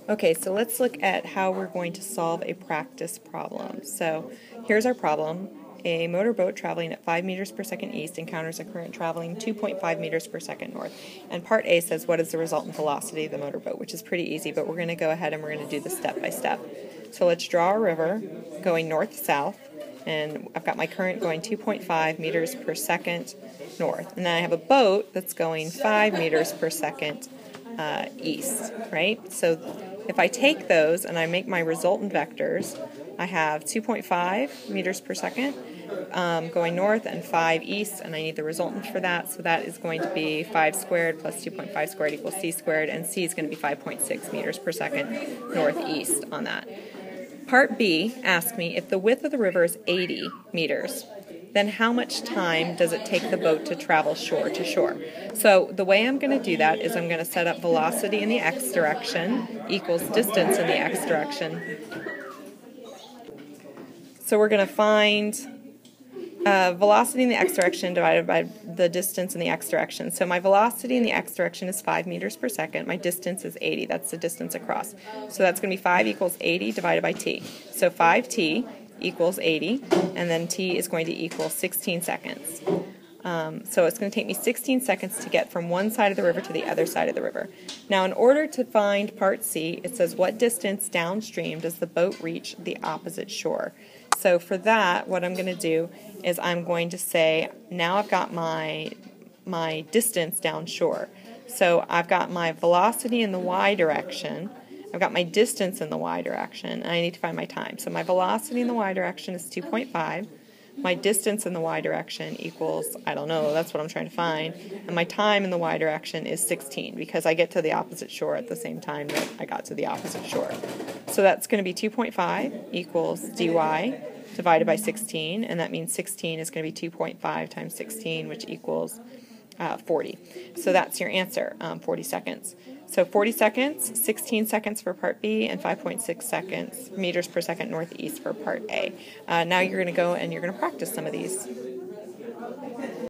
Okay, so let's look at how we're going to solve a practice problem. So here's our problem. A motorboat traveling at 5 meters per second east encounters a current traveling 2.5 meters per second north. And part A says what is the resultant velocity of the motorboat, which is pretty easy, but we're going to go ahead and we're going to do this step by step. So let's draw a river going north-south, and I've got my current going 2.5 meters per second north. And then I have a boat that's going 5 meters per second east, right? So if I take those and I make my resultant vectors, I have 2.5 meters per second going north and 5 east, and I need the resultant for that, so that is going to be 5 squared plus 2.5 squared equals c squared, and c is going to be 5.6 meters per second northeast on that. Part B asks me if the width of the river is 80 meters, then how much time does it take the boat to travel shore to shore? So the way I'm going to do that is I'm going to set up velocity in the x direction equals distance in the x direction. So we're going to find velocity in the x direction divided by the distance in the x direction. So my velocity in the x direction is 5 meters per second. My distance is 80. That's the distance across. So that's going to be 5 equals 80 divided by t. So 5t equals 80, and then t is going to equal 16 seconds. So it's going to take me 16 seconds to get from one side of the river to the other side of the river. Now, in order to find part C, it says what distance downstream does the boat reach the opposite shore? So for that, what I'm going to do is I'm going to say, now I've got my distance downshore. So I've got my velocity in the y direction, I've got my distance in the y direction, and I need to find my time. So my velocity in the y direction is 2.5. My distance in the y direction equals, I don't know, that's what I'm trying to find. And my time in the y direction is 16 because I get to the opposite shore at the same time that I got to the opposite shore. So that's going to be 2.5 equals dy divided by 16, and that means 16 is going to be 2.5 times 16, which equals 40. So that's your answer, 40 seconds. So 40 seconds, 16 seconds for part B, and 5.6 seconds meters per second northeast for part A. Now you're going to go and you're going to practice some of these.